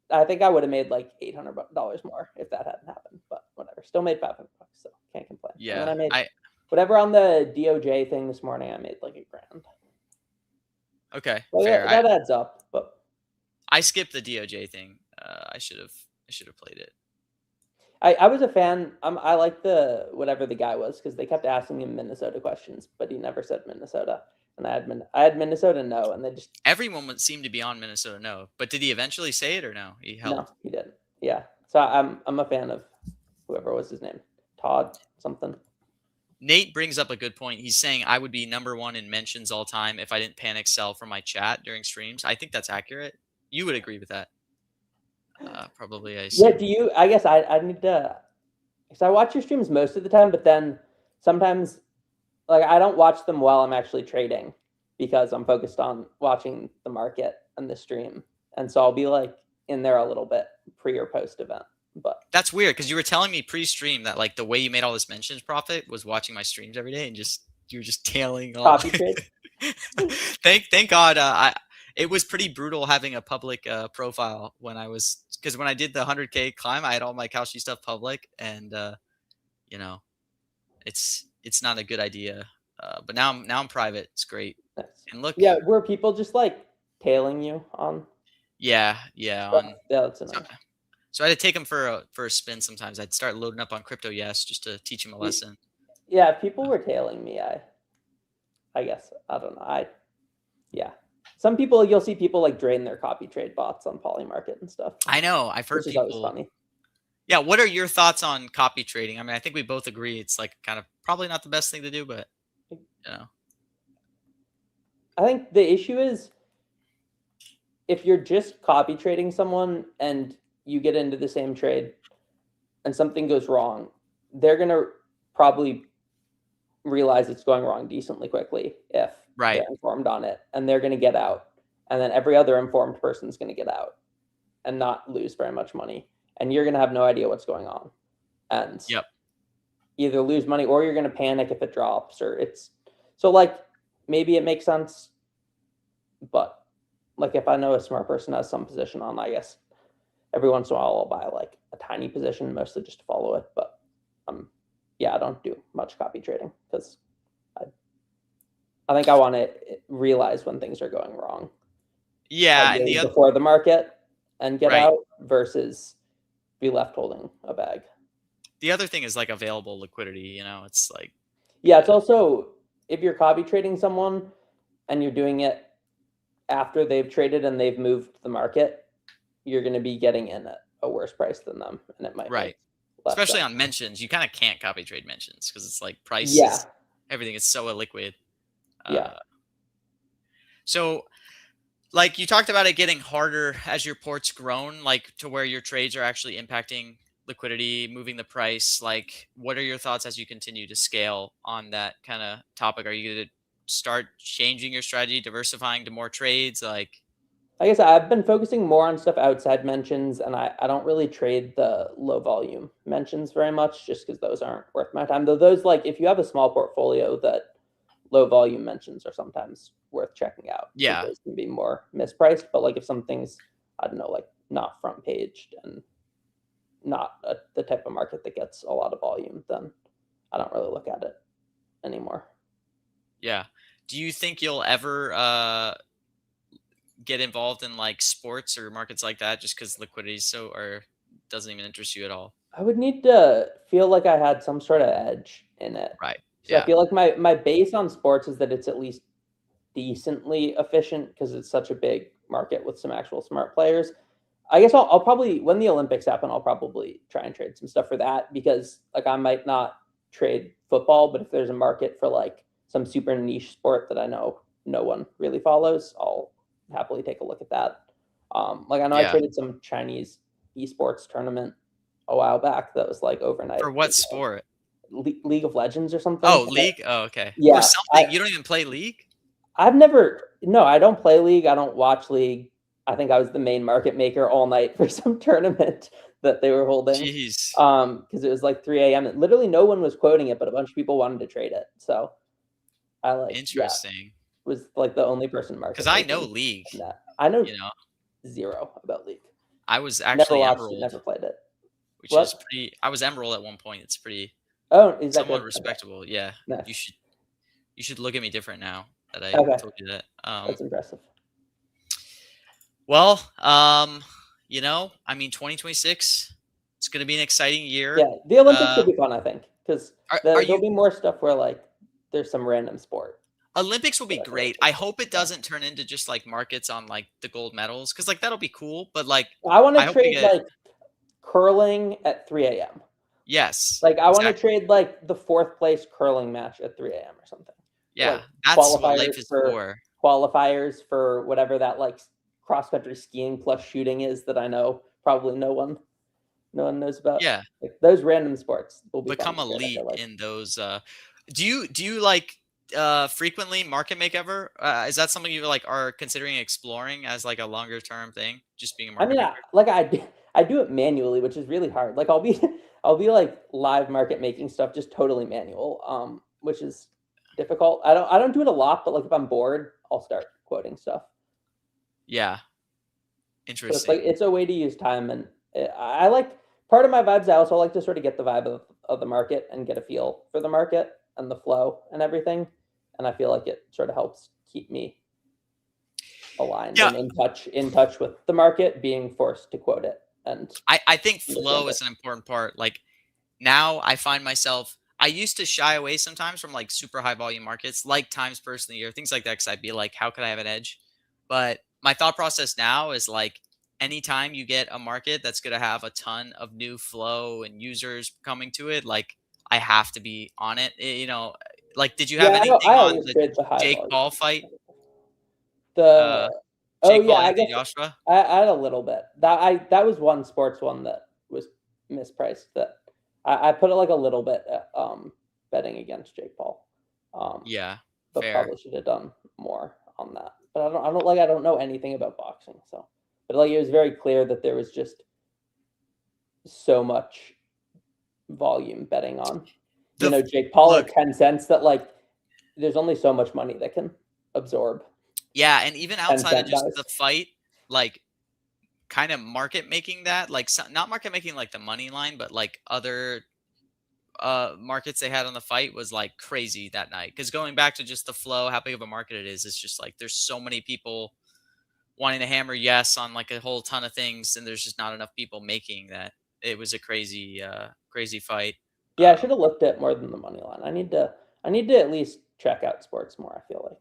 I think I would have made $800 more if that hadn't happened. But whatever, still made $500, so can't complain. Yeah, and then I made whatever on the DOJ thing this morning. I made $1,000. Okay, well, fair. That adds up, but. I skipped the DOJ thing. I should have played it. I was a fan. I liked whatever the guy was because they kept asking him Minnesota questions, but he never said Minnesota. And I had Minnesota no, and they just everyone seemed to be on Minnesota no. But did he eventually say it or no? He held. No, he didn't. Yeah. So I'm a fan of whoever was his name, Todd something. Nate brings up a good point. He's saying I would be number one in mentions all time if I didn't panic sell for my chat during streams. I think that's accurate. You would agree with that. Probably. Yeah. Do you? I guess I need to. Because I watch your streams most of the time, but then sometimes, I don't watch them while I'm actually trading because I'm focused on watching the market and the stream, and so I'll be in there a little bit pre or post event. But that's weird because you were telling me pre-stream that the way you made all this mentions profit was watching my streams every day and you were just tailing off. Copy trade. Thank God. It was pretty brutal having a public profile when I did the 100K climb, I had all my Kalshi stuff public, and it's not a good idea. But now I'm private. It's great. Nice. And look, yeah, were people just tailing you on? Yeah. That's annoying. So I had to take them for a spin. Sometimes I'd start loading up on Crypto Yes just to teach them a lesson. Yeah, if people were tailing me, I guess I don't know. Some people, you'll see people drain their copy trade bots on Polymarket and stuff. I know. I've heard people. Which is always funny. Yeah. What are your thoughts on copy trading? I mean, I think we both agree it's kind of probably not the best thing to do, but I think the issue is if you're just copy trading someone and you get into the same trade and something goes wrong, they're going to probably realize it's going wrong decently quickly if Right. they're informed on it, and they're going to get out, and then every other informed person is going to get out and not lose very much money, and you're going to have no idea what's going on, and Yep. either lose money or you're going to panic if it drops, or it's so like maybe it makes sense, but like if I know a smart person has some position on, I guess every once in a while I'll buy like a tiny position, mostly just to follow it. But yeah, I don't do much copy trading because I think I want to realize when things are going wrong. Yeah, and the other Before the market and get Right. out versus be left holding a bag. The other thing is like available liquidity. It's like Yeah, it's also if you're copy trading someone and you're doing it after they've traded and they've moved the market, you're going to be getting in at a worse price than them, and it might right, less especially sense. on mentions. You kind of can't copy trade mentions because it's like price. Yeah, Everything is so illiquid. yeah. So, like you talked about it getting harder as your port's grown, like to where your trades are actually impacting liquidity, moving the price. Like, what are your thoughts as you continue to scale on that kind of topic? Are you going to start changing your strategy, diversifying to more trades? Like, I guess I've been focusing more on stuff outside mentions, and I don't really trade the low volume mentions very much just because those aren't worth my time. Though those, like, if you have a small portfolio, that low volume mentions are sometimes worth checking out. Yeah. Those can be more mispriced, but like if something's, I don't know, like not front paged and not the type of market that gets a lot of volume, then I don't really look at it anymore. Yeah. Do you think you'll ever get involved in like sports or markets like that just because liquidity is so or doesn't even interest you at all? I would need to feel like I had some sort of edge in it. Right. So I Yeah. feel like my base on sports is that it's at least decently efficient because it's such a big market with some actual smart players. I guess I'll probably when the Olympics happen, I'll probably try and trade some stuff for that because like I might not trade football, but if there's a market for like some super niche sport that I know no one really follows, I'll happily take a look at that. Like I know I Yeah. traded some Chinese esports tournament a while back that was like overnight. For what sport? League of Legends or something. Oh, League? Oh, okay. Yeah, Or something. You don't even play League? I've never. No, I don't play League. I don't watch League. I think I was the main market maker all night for some tournament that they were holding. Jeez. Because it was like 3 a.m. and literally no one was quoting it, but a bunch of people wanted to trade it. So I Interesting. was like the only person market. Because I know League. I know You know, zero about League. I was Never actually watched Emerald, it, never played it. which What? is pretty. I was Emerald at one point. It's pretty Oh, is that somewhat good? respectable. Yeah. Nice. You should look at me different now that I Okay. told you that. That's impressive. Well, I mean, 2026, it's going to be an exciting year. Yeah, the Olympics will be fun, I think, because there'll be more stuff where like there's some random sport. Olympics will be great. I hope it doesn't turn into just like markets on like the gold medals because like that'll be cool. But like I want to hope we trade get- like curling at 3 a.m. Yes. Like I want to trade like the 4th place curling match at 3 a.m. or something. Yeah, Like, that's what life is for. Qualifiers for whatever that like cross country skiing plus shooting is that I know probably no one knows about. Yeah, Like, those random sports will be become fun to trade, I elite feel like. in those. Do you like frequently market make ever? Is that something you like are considering exploring as like a longer term thing? Just being a I market mean, maker? I do it manually, which is really hard. Like I'll be like live market making stuff just totally manual, which is difficult. I don't do it a lot, but like if I'm bored, I'll start quoting stuff. Yeah. So Interesting. it's like it's a way to use time, and I like part of my vibes. I also like to sort of get the vibe of the market and get a feel for the market and the flow and everything. And I feel like it sort of helps keep me aligned and in touch with the market, being forced to quote it. And I think flow is an important part. Like now I find myself, I used to shy away sometimes from like super high volume markets like Times Personally or things like that because I'd be like, how could I have an edge? But my thought process now is like anytime you get a market that's going to have a ton of new flow and users coming to it, like I have to be on it. Like did you have anything on the Jake Paul fight? Jake Paul, I Anthony guess Joshua? I had a little bit. That was one sports one that was mispriced that I put it like a little bit betting against Jake Paul. Yeah, But fair. probably should have done more on that. But I don't know anything about boxing, so. But like it was very clear that there was just so much volume betting on, Jake Paul look, at 10 cents that like there's only so much money that can absorb. yeah, and even outside of 10-cent just buys. the fight, like kind of market making that, like not market making like the money line, but like other markets they had on the fight was like crazy that night. Because going back to just the flow, how big of a market it is, it's just like there's so many people wanting to hammer yes on like a whole ton of things, and there's just not enough people making that. It was a crazy, crazy fight. Yeah, I should have looked at more than the money line. I need to at least check out sports more, I feel like.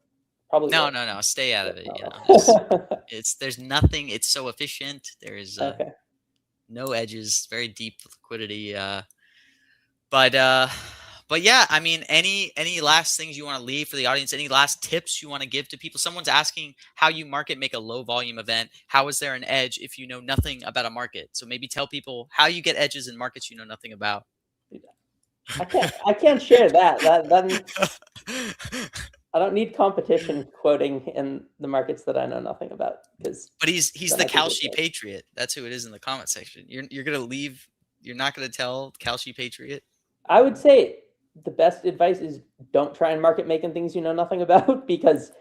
Probably No, will. no, no. Stay out of it. No. There's nothing. It's so efficient. There's Okay. no edges. Very deep liquidity. But yeah, I mean, any last things you want to leave for the audience? Any last tips you want to give to people? Someone's asking how you market make a low volume event. How is there an edge if you know nothing about a market? So maybe tell people how you get edges in markets you know nothing about. I can't share that. Then I don't need competition quoting in the markets that I know nothing about because. But he's the Kalshi Patriot. That's who it is in the comment section. You're gonna leave. You're not gonna tell Kalshi Patriot. I would say the best advice is don't try and market making things you know nothing about, because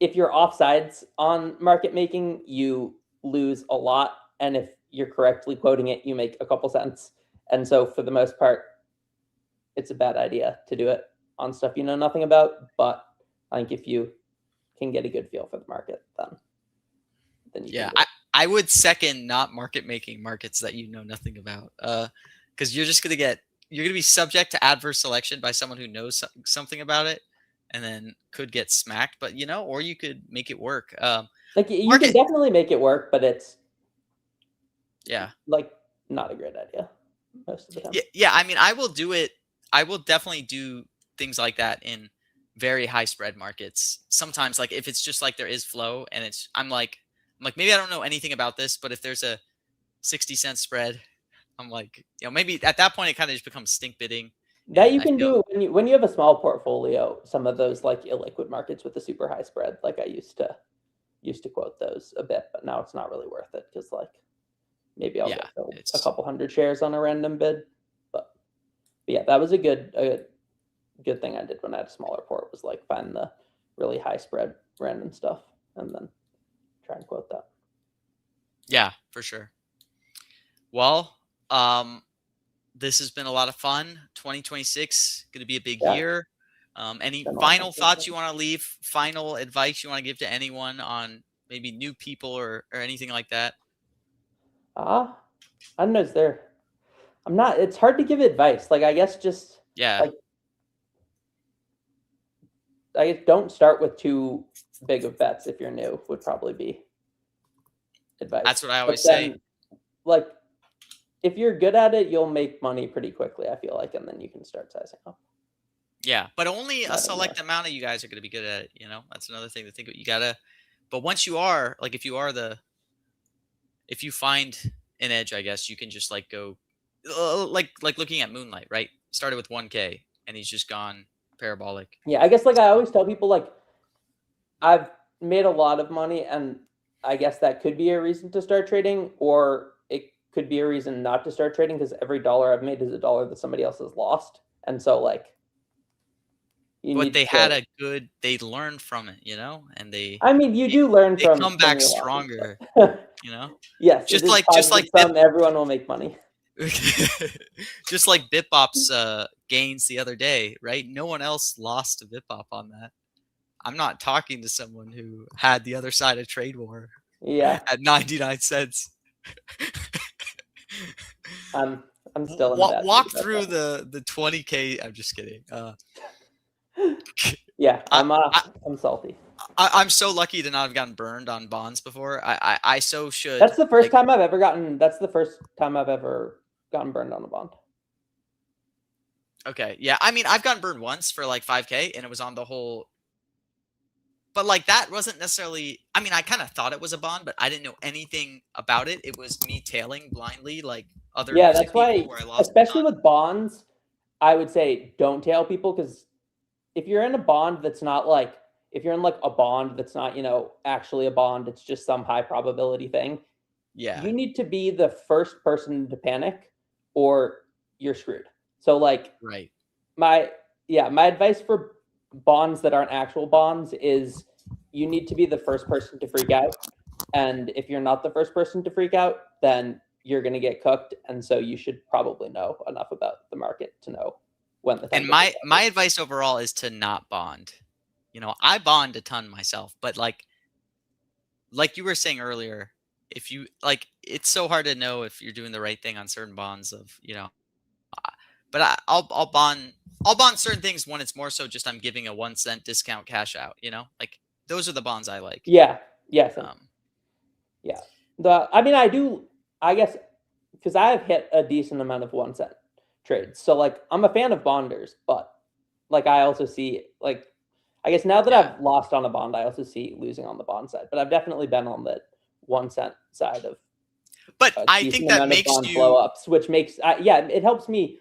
if you're offsides on market making, you lose a lot, and if you're correctly quoting it, you make a couple cents. And so for the most part, it's a bad idea to do it on stuff you know nothing about. But I think if you can get a good feel for the market, then you Yeah, can I would second not market making markets that you know nothing about, because you're just gonna be subject to adverse selection by someone who knows something about it, and then could get smacked. But or you could make it work. like you can definitely make it work, but it's like not a great idea most of the time. Yeah. I mean, I will do it. I will definitely do things like that in very high spread markets. Sometimes, like if it's just like there is flow, and I'm like maybe I don't know anything about this, but if there's a 60-cent spread, I'm like, maybe at that point it kind of just becomes stink bidding. That you can do when you have a small portfolio. Some of those like illiquid markets with the super high spread, like I used to quote those a bit, but now it's not really worth it because like maybe I'll get a couple hundred shares on a random bid. But yeah, that was a good thing I did when I had a smaller port, was like find the really high spread random stuff and then try and quote that. Yeah, for sure. Well, this has been a lot of fun. 2026 going to be a big year. Any final thoughts you want to leave? Final advice you want to give to anyone on maybe new people or anything like that? I don't know. It's hard to give advice. Like, I guess just like, I guess don't start with too big of bets if you're new would probably be advice. That's what I always say. Like, if you're good at it, you'll make money pretty quickly, I feel like, and then you can start sizing up. Yeah, but only a select amount of you guys are going to be good at it. That's another thing to think about. But once you are, like, if you find an edge, I guess you can just like go, like looking at Moonlight, right? Started with 1K and he's just gone parabolic. Yeah, I guess like I always tell people, like, I've made a lot of money, and I guess that could be a reason to start trading, or it could be a reason not to start trading, because every dollar I've made is a dollar that somebody else has lost. And so like, but they learned from it, and you do learn they from come back stronger, Yes, just like everyone will make money. Just like BitBop's gains the other day, right? No one else lost to BitBop on that. I'm not talking to someone who had the other side of trade war. Yeah. At 99 cents. I'm still in walk through the 20K. I'm just kidding. Yeah, I'm salty. I'm so lucky to not have gotten burned on bonds before. I so should. That's the first time I've ever gotten burned on a bond. Okay. Yeah. I mean, I've gotten burned once for like 5K, and it was on the whole. But like that wasn't necessarily. I mean, I kind of thought it was a bond, but I didn't know anything about it. It was me tailing blindly, like other. Yeah, that's why, especially with bonds, I would say don't tail people, because if you're in a bond that's not like, if you're in like a bond that's not, actually a bond, it's just some high probability thing, Yeah. you need to be the first person to panic or you're screwed. So like Right. my my advice for bonds that aren't actual bonds is you need to be the first person to freak out. And if you're not the first person to freak out, then you're going to get cooked. And so you should probably know enough about the market to know when the time And to freak my out is. advice overall is to not bond. I bond a ton myself, but like you were saying earlier, if you like, it's so hard to know if you're doing the right thing on certain bonds but I'll bond certain things when it's more so just I'm giving a 1 cent discount cash out, like those are the bonds I like. Yeah. Yes. Um, Yeah. I mean, I guess, because I have hit a decent amount of 1 cent trades. So like I'm a fan of bonders, but like I also see, like, I guess now that Yeah. I've lost on a bond, I also see losing on the bond side. But I've definitely been on the 1 cent side of but a I think decent that amount of makes bond blow you ups, which makes it helps me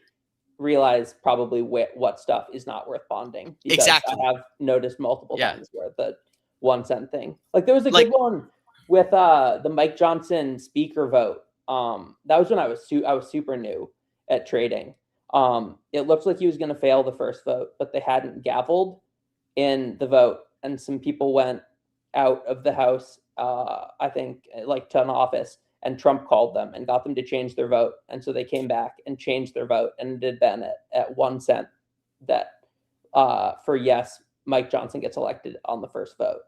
realize probably what stuff is not worth bonding, because exactly. I have noticed multiple Yeah. times where the 1 cent thing, like there was a Like good one with the Mike Johnson speaker vote. That was when I was super new at trading. It looked like he was going to fail the first vote, but they hadn't gavelled in the vote, and some people went out of the house. I think like to an office, and Trump called them and got them to change their vote, and so they came back and changed their vote, and it had been at 1 cent that for yes, Mike Johnson gets elected on the first vote.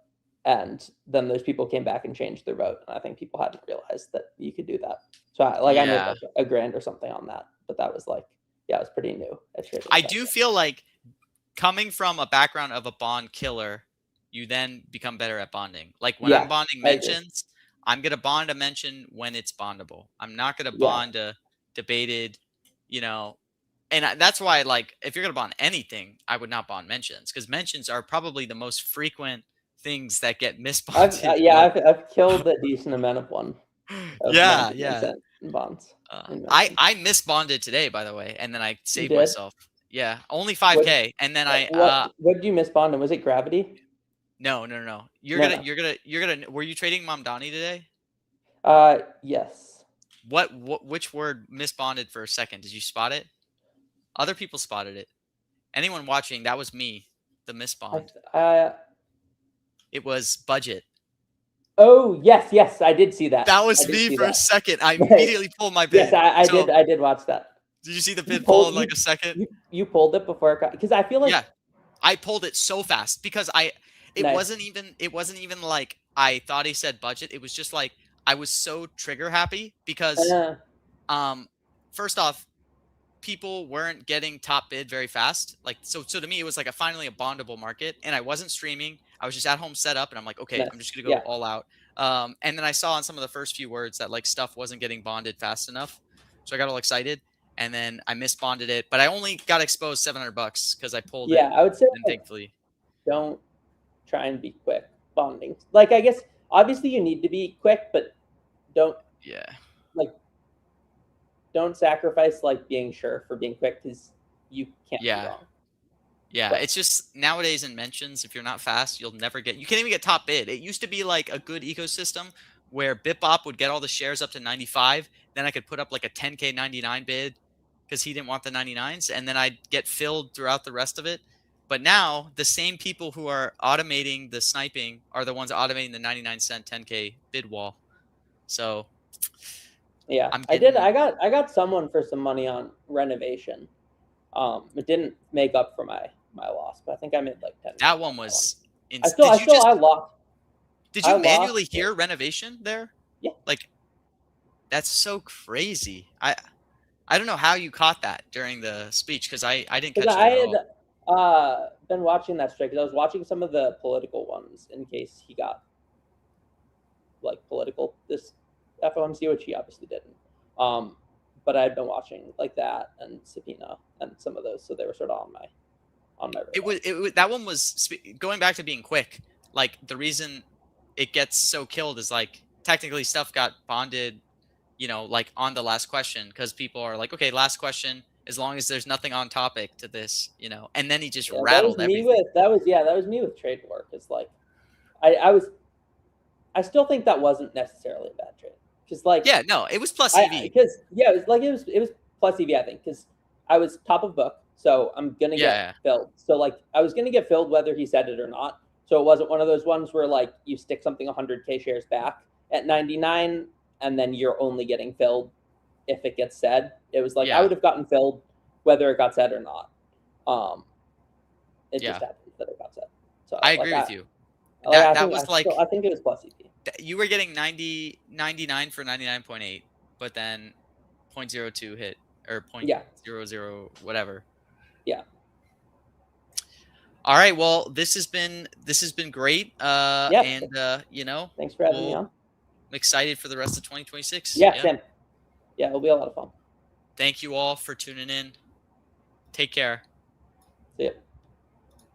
And then those people came back and changed their vote, and I think people hadn't realized that you could do that. So I made yeah. like a grand or something on that, but that was like, it was pretty new at trading. I do feel like coming from a background of a bond killer, you then become better at bonding. Like when I'm bonding I agree. mentions, I'm gonna bond a mention when it's bondable. I'm not gonna Yeah. bond a debated, and that's why, like, if you're gonna bond anything, I would not bond mentions, because mentions are probably the most frequent things that get misbonded. I've killed a decent amount of Yeah, 1 cent in bonds. I misbonded today, by the way, and then I You saved did? myself. Yeah, only 5K, and then what did you miss bond? Was it Gravity? No. You're No, gonna no. you're gonna were you trading Mamdani today? Yes. Which word misbonded for a second? Did you spot it? Other people spotted it. Anyone watching, that was me, the misbond. It was budget. Oh, yes, I did see that. That was me for a second. I immediately pulled my bid. Yes, I did watch that. Did you see the bid pull in like a second? You pulled it before it got, because I feel like, Yeah. I pulled it so fast because it Nice. wasn't even like I thought he said budget. It was just like I was so trigger happy because first off, people weren't getting top bid very fast. Like so to me it was like finally a bondable market, and I wasn't streaming. I was just at home set up, and I'm like, okay, nice. I'm just gonna go all out. And then I saw on some of the first few words that like stuff wasn't getting bonded fast enough, so I got all excited, and then I misbonded it, but I only got exposed $700 because I pulled it. Yeah, I would say, and thankfully, don't try and be quick bonding. Like, I guess obviously you need to be quick, but don't don't sacrifice like being sure for being quick, because you can't be wrong. Yeah, it's just nowadays in mentions, if you're not fast, you can't even get top bid. It used to be like a good ecosystem where BitBop would get all the shares up to 95. Then I could put up like a 10K 99 bid because he didn't want the 99s. And then I'd get filled throughout the rest of it. But now the same people who are automating the sniping are the ones automating the 99-cent 10K bid wall. So yeah, I got someone for some money on renovation. It didn't make up for my loss, but I think I made like 10. That one was I lost. Did you manually hear renovation there? Yeah. Like, that's so crazy. I don't know how you caught that during the speech, because I didn't catch it at all. I had been watching that straight, because I was watching some of the political ones in case he got like political this FOMC, which he obviously didn't. But I had been watching like that and Subpoena and some of those, so they were sort of on my radar. It was that one was going back to being quick. Like, the reason it gets so killed is like technically stuff got bonded, like on the last question, because people are like, okay, last question, Yeah. as long as there's nothing on topic to this, and then he just Yeah, that was rattled me everything. with that was me with trade work. It's like I still think that wasn't necessarily a bad trade. Because like Yeah, no, it was plus EV. it was plus EV, I think, because I was top of book, so I'm gonna Yeah. get filled. So like I was gonna get filled whether he said it or not. So it wasn't one of those ones where like you stick something 100K shares back at 99 and then you're only getting filled if it gets said. It was like I Yeah. would have gotten filled whether it got said or not. It Yeah. just happened that it got said. So I agree with you. I think it was plus EV. You were getting 99 for 99.8, but then 0.02 hit or Yeah. 0.00 whatever. Yeah. All right. Well, this has been great. Yeah. And Thanks for having me on. I'm excited for the rest of 2026. Yeah, same. Yeah, it'll be a lot of fun. Thank you all for tuning in. Take care. See ya.